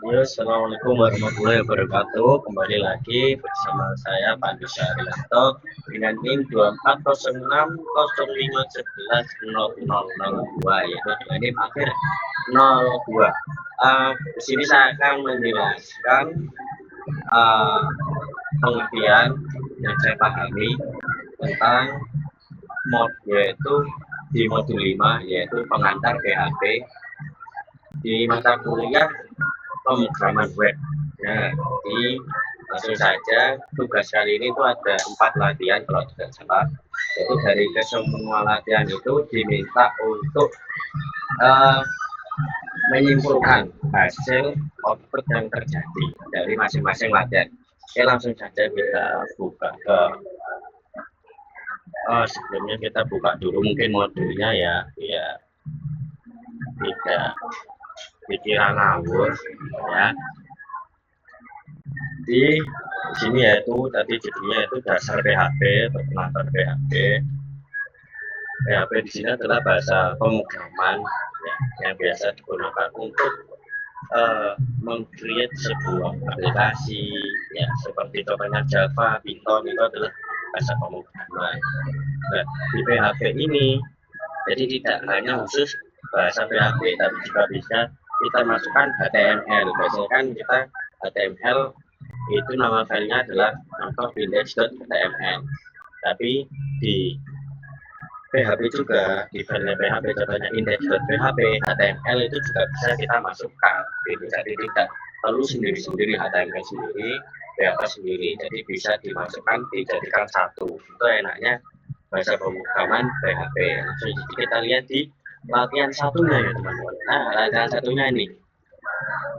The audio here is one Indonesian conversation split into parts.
Ya, Assalamualaikum warahmatullahi wabarakatuh. Kembali lagi bersama saya Pandu Syahrianto dengan NIM 240605110002, yaitu dengan NIM akhir 02. Di sini saya akan menjelaskan uh, pengertian yang saya pahami tentang yaitu di modul 5, yaitu pengantar PHP di mata kuliah pemrograman web. Nah, jadi langsung saja tugas kali ini tuh ada 4 latihan kalau tidak salah. Yaitu dari kesemua latihan itu diminta untuk uh, menyimpulkan hasil output yang terjadi dari masing-masing latihan. Oke, langsung saja kita buka ke sebelumnya kita buka dulu mungkin modulnya ya, biar tidak pikiran ngawur ya. Di sini yaitu tadi judulnya itu dasar PHP atau pengantar PHP. PHP di sini adalah bahasa pemrograman ya, yang biasa digunakan untuk meng-create sebuah aplikasi ya, seperti contohnya Java, Python, itu adalah bahasa pemrograman. Nah, di PHP ini jadi tidak hanya khusus bahasa PHP, tapi juga bisa kita masukkan HTML. Biasanya kan kita HTML itu nama filenya adalah contoh index.html, tapi di PHP juga di file PHP contohnya index.php, HTML itu juga bisa kita masukkan gitu. Jadi tidak perlu sendiri-sendiri HTML sendiri, PHP sendiri, jadi bisa dimasukkan dijadikan satu. Itu enaknya bahasa pemrograman PHP. Langsung kita lihat di latihan satunya ya teman-teman. Nah, latihan satunya ini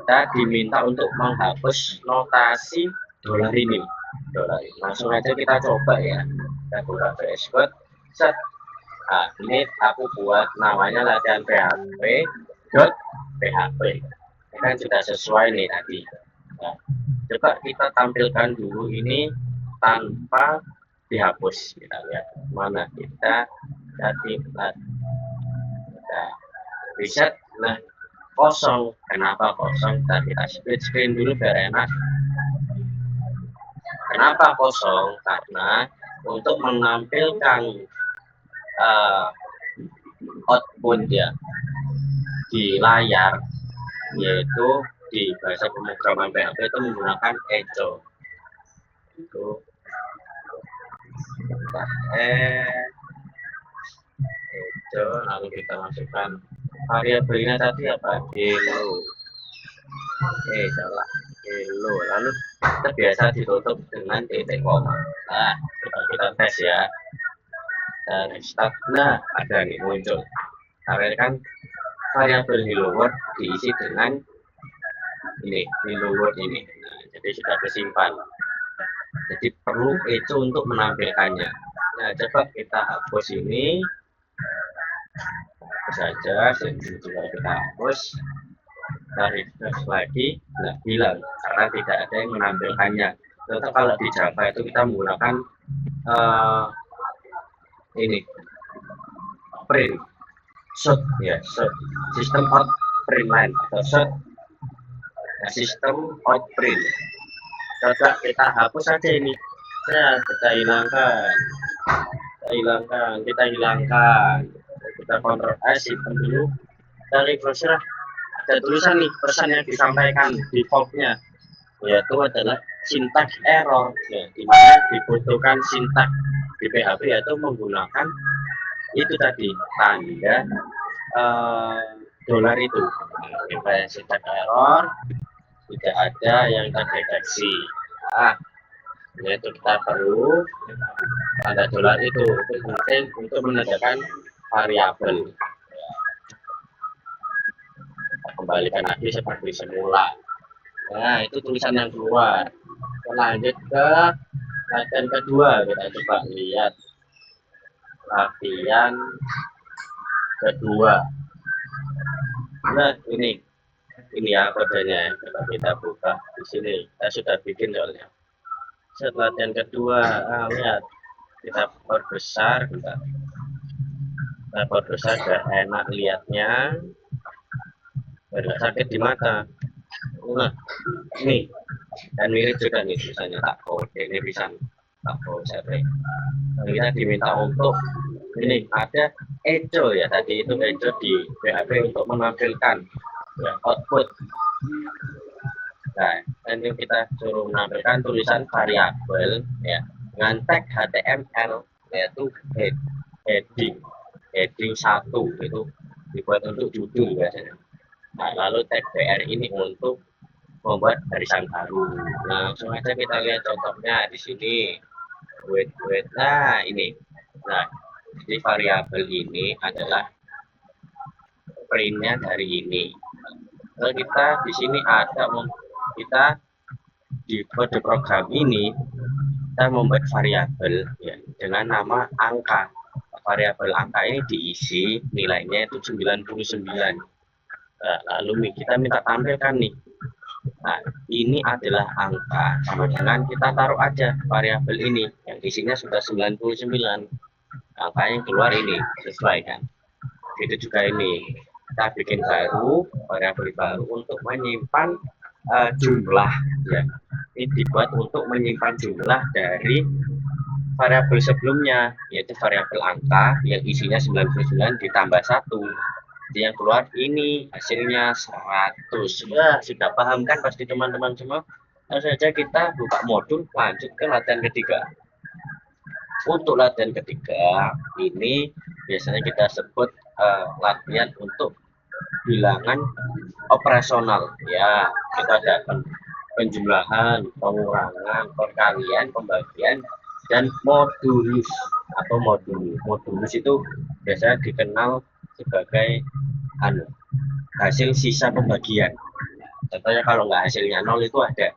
kita diminta untuk menghapus notasi dolar ini. Langsung aja kita coba ya. Kita buka VS Code. Set. Nah, ini aku buat namanya latihan PHP. Ini kan sudah sesuai nih tadi. Nah, coba kita tampilkan dulu ini tanpa dihapus. Kita lihat mana kita tadi kita reset. Nah, kosong. Kenapa kosong? Kita split screen dulu biar enak. Kenapa kosong? Karena untuk menampilkan output ya di layar, yaitu di bahasa pemrograman PHP itu menggunakan echo. Itu echo, lalu kita masukkan variabelnya tadi apa? Hello. Salah. Hello. Lalu terbiasa ditutup dengan titik koma. Nah, coba kita tes ya. Dan start. Nah, ada nih muncul. Karena kan variabel hello world diisi dengan ini hello world ini. Nah, jadi sudah kesimpan. Jadi perlu itu untuk menampilkannya. Nah, coba kita hapus ini. Hapus saja, sebelum juga kita hapus. Kita refresh lagi, nah hilang karena tidak ada yang menampilkannya. Tentu kalau di Java itu kita menggunakan ini print short ya, short sistem out print line atau short ya, sistem out print. Coba kita hapus saja ini. Nah, kita hilangkan, kita kontrol S, simpan dulu, kita refresh. Ada tulisan nih pesan yang disampaikan defaultnya, yaitu adalah syntax error ya, dimana dibutuhkan syntax di PHP yaitu menggunakan itu tadi tanda dolar itu. Nah, syntax error tidak ada yang terdeteksi. Nah, yaitu kita perlu tanda dolar itu penting untuk menandakan variabel. Kembalikan lagi seperti semula. Nah, itu tulisan yang keluar. Lanjut ke latihan kedua, kita coba lihat latihan kedua. Nah, ini ya kodenya. Coba kita buka di sini. Kita sudah bikin soalnya. Setelah latihan kedua, lihat kita perbesar, kita perbesar, sudah enak lihatnya. Tidak sakit di mata. Nah, ini dan mirip juga nih misalnya tako, ini bisa tako sere. Kita diminta untuk ini ada echo ya, tadi itu echo di PHP untuk menampilkan ya, output. Nah, nanti kita suruh menampilkan tulisan variabel ya dengan tag HTML yaitu heading heading 1 itu dibuat untuk judul biasanya. Nah, lalu tag BR ini untuk membuat barisan baru. Nah, langsung aja kita lihat contohnya di sini. Wait. Nah, ini. Nah, jadi variabel ini adalah printnya dari ini. Lalu kita di sini ada kita di kode program ini kita membuat variabel ya dengan nama angka. Variabel angka ini diisi nilainya itu 99. Nah, lalu kita minta tampilkan nih. Nah, ini adalah angka sama dengan kita taruh aja variabel ini yang isinya sudah 99. Angka yang keluar ini sesuai kan. Itu juga ini kita bikin baru variabel baru untuk menyimpan jumlah ya. Ini dibuat untuk menyimpan jumlah dari variabel sebelumnya yaitu variabel angka yang isinya 99 ditambah 1. Jadi yang keluar ini hasilnya 100. Ya, sudah paham kan pasti teman-teman semua. Langsung saja kita buka modul lanjut ke latihan ketiga. Untuk latihan ketiga ini biasanya kita sebut latihan untuk bilangan operasional ya. Kita ada penjumlahan, pengurangan, perkalian, pembagian, dan modulus atau modulus itu biasanya dikenal sebagai hasil sisa pembagian. Contohnya kalau nggak hasilnya 0 itu ada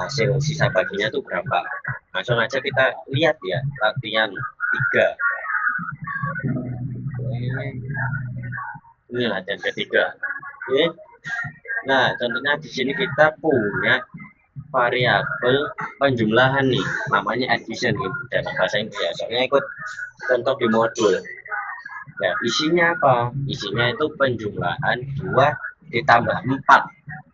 hasil sisa baginya itu berapa. Langsung aja kita lihat ya latihan 3. Ini latihan ketiga. Oke. Nah, contohnya di sini kita punya variabel penjumlahan nih, namanya addition gitu, dalam bahasa Inggris. Soalnya ikut contoh di modul. Nah, isinya apa? Isinya itu penjumlahan 2 ditambah 4.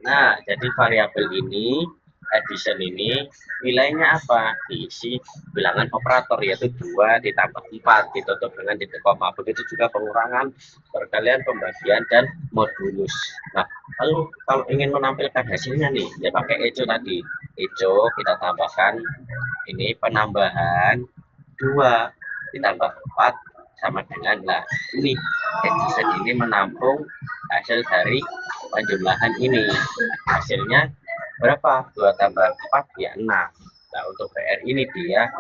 Nah, jadi variabel ini addition ini nilainya apa? Diisi bilangan operator yaitu 2 ditambah 4 ditutup dengan titik koma. Begitu juga pengurangan, perkalian, pembagian, dan modulus. Nah, lalu kalau ingin menampilkan hasilnya nih, ya pakai echo tadi. Echo kita tambahkan ini penambahan 2 ditambah 4 sama dengan lah ini addition ini menampung hasil dari penjumlahan ini. Hasilnya berapa? 2 tambah 4 ya 6. Nah, untuk PR ini dia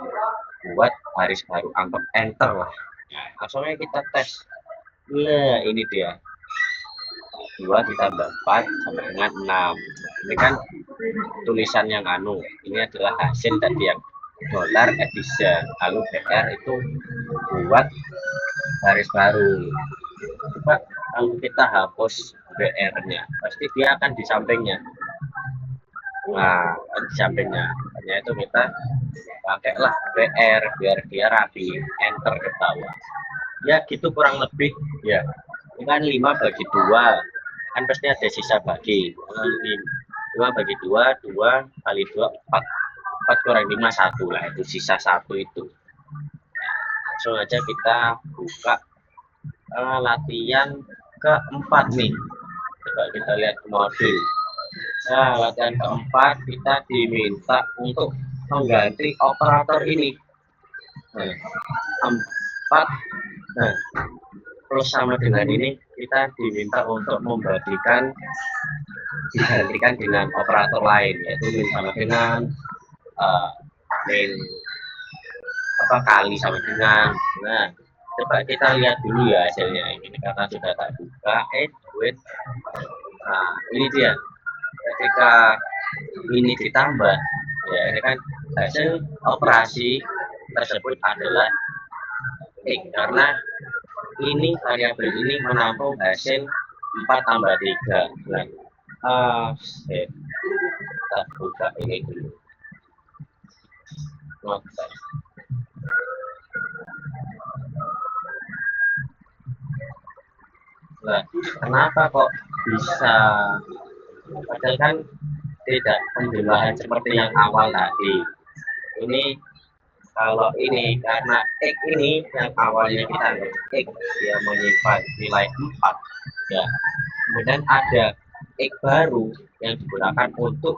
buat baris baru, anggap enter lah. Nah, langsung aja kita tes. Nah, ini dia 2 ditambah 4 sama dengan 6. Ini kan tulisan yang ini adalah hasil tadi yang dollar addition. Lalu PR itu buat baris baru. Coba kalau kita hapus BR-nya, pasti dia akan di sampingnya. Nah, di sampingnya. Hanya itu kita pakailah BR biar dia rapi, enter ke bawah. Ya, gitu kurang lebih ya. Ini kan 5 bagi 2. Kan pasti ada sisa bagi. 5 bagi 2, 2 kali 2, 4. 4 kurang 5, 1 lah. Itu sisa 1 itu. Langsung aja kita buka latihan keempat nih. Coba kita lihat modul. Nah, latihan keempat kita diminta untuk mengganti operator ini. 4 plus sama dengan ini kita diminta untuk digantikan dengan operator lain, yaitu sama dengan min kali sama dengan. Nah, coba kita lihat dulu ya hasilnya ini karena sudah tak buka. Wait. Nah, ini dia. Ketika ini ditambah, ya ini kan hasil operasi tersebut adalah karena ini variabel ini menampung hasil 4 tambah 3. Nah, kita buka ini dulu. Nah, kenapa kok bisa Padahal kan tidak penjumlahan seperti yang awal tadi. Ini kalau ini karena X ini yang awalnya kita anggap X dia menyimpan nilai 4 ya. Kemudian ada X baru yang digunakan untuk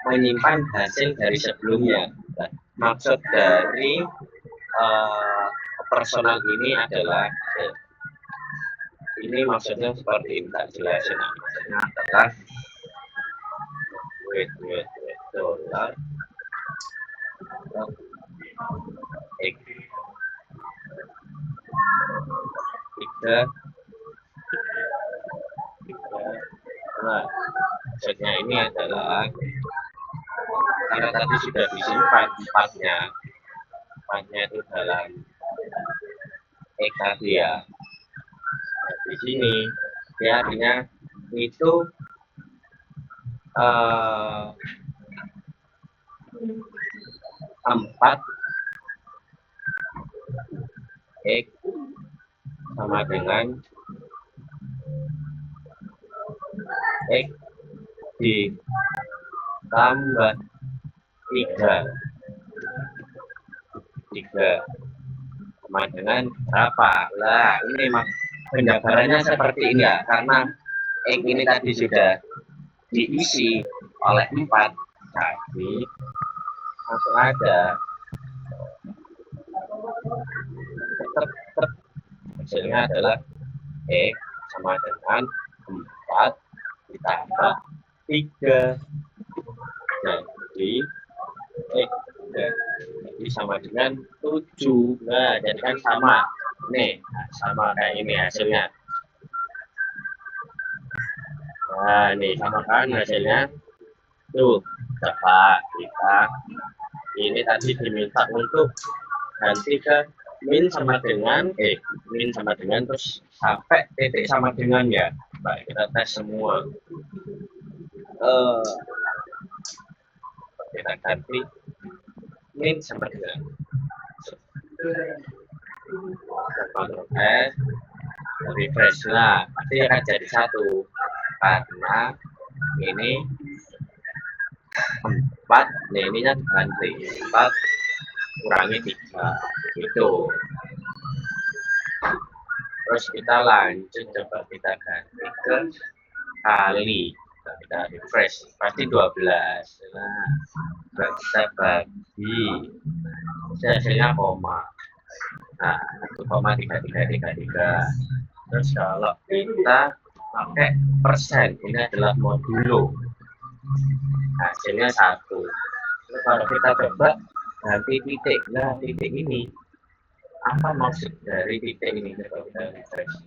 menyimpan hasil dari sebelumnya. Nah, maksud dari personal ini adalah ini maksudnya seperti ini, tak jelasin. Maksudnya adalah wait dollar X 3 nah, maksudnya ini adalah karena tadi sudah disimpan empatnya itu dalam X tadi ya. Nah, di sini dia artinya itu empat X sama dengan X ditambah 3 sama dengan berapa? Lah ini penjabarannya seperti ini ya, karena X ini tadi sudah diisi oleh 4, jadi langsung ada hasilnya adalah X sama dengan 4 ditambah 3, jadi X jadi sama dengan 7. Nah, jadi kan sama nih, sama kayak ini hasilnya. Nah, nih sama kan hasilnya tuh. Coba kita ini tadi diminta untuk ganti ke min sama dengan terus sampai titik sama dengan ya. Baik, kita tes semua. Kita ganti min sama dengan Ctrl S, refresh. Nah, pasti akan jadi 1 karena ini 4, nah ininya ganti 4 kurangi 3 itu. Terus kita lanjut, coba kita ganti ke kali, kita refresh pasti 12. Nah, kita bagi hasilnya koma. Nah, 1,3333. Terus kalau kita pakai persen, ini adalah modulo, hasilnya 1. Terus kalau kita coba ganti titik, nah titik ini apa maksud dari titik ini? Coba kita refresh.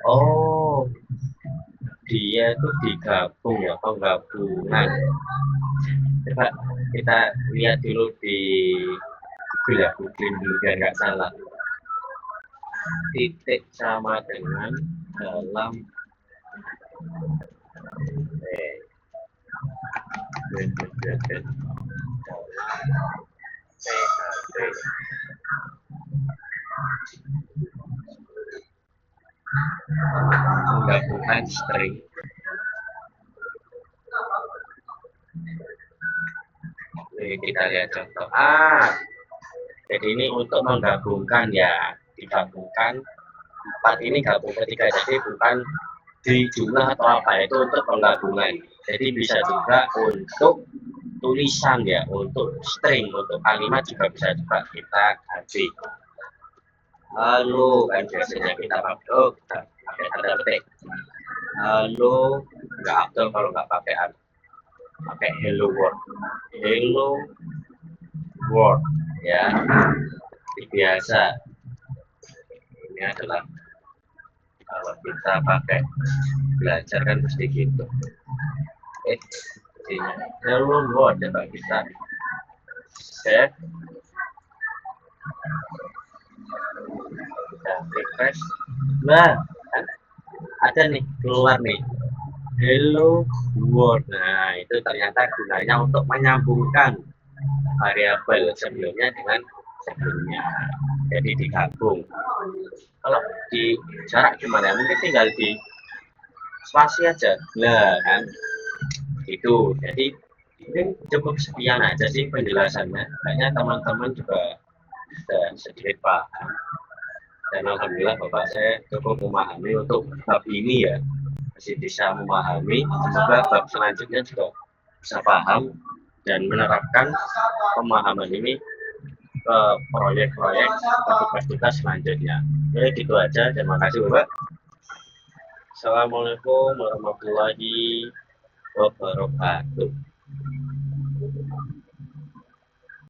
Oh, dia itu digabung ya, penggabungan. Coba kita lihat dulu di Google ya, googling dulu biar nggak salah. Titik sama dengan dalam menggabungkan string. Oke, kita lihat contoh. Jadi ini untuk menggabungkan ya, digabungkan 4 ini gabung ketiga, jadi bukan di jumlah atau apa, itu untuk penggabungan. Jadi bisa juga untuk tulisan ya, untuk string, untuk kalimat juga bisa juga kita ganti. Lalu kan biasanya kita pakai tanda petik. Lalu nggak afdol kalau nggak pakai hello world ya, biasa. Ini adalah kalau kita pakai belajar kan mesti gitu. Hello world, coba kita save, kita refresh. Nah, ada nih keluar nih hello world. Nah, itu ternyata gunanya untuk menyambungkan variabel sebelumnya dengan sebelumnya, jadi digabung. Kalau di jarak gimana? Mungkin tinggal di spasi aja lah kan itu. Jadi mungkin cukup sekian aja sih penjelasannya, kayaknya teman-teman juga sudah sedikit paham, dan alhamdulillah bapak saya cukup memahami untuk bab ini ya, masih bisa memahami. Semoga bab selanjutnya juga bisa paham dan menerapkan pemahaman ini ke proyek-proyek tugas kita selanjutnya. Oke, gitu aja. Terima kasih Bapak. Assalamualaikum warahmatullahi wabarakatuh.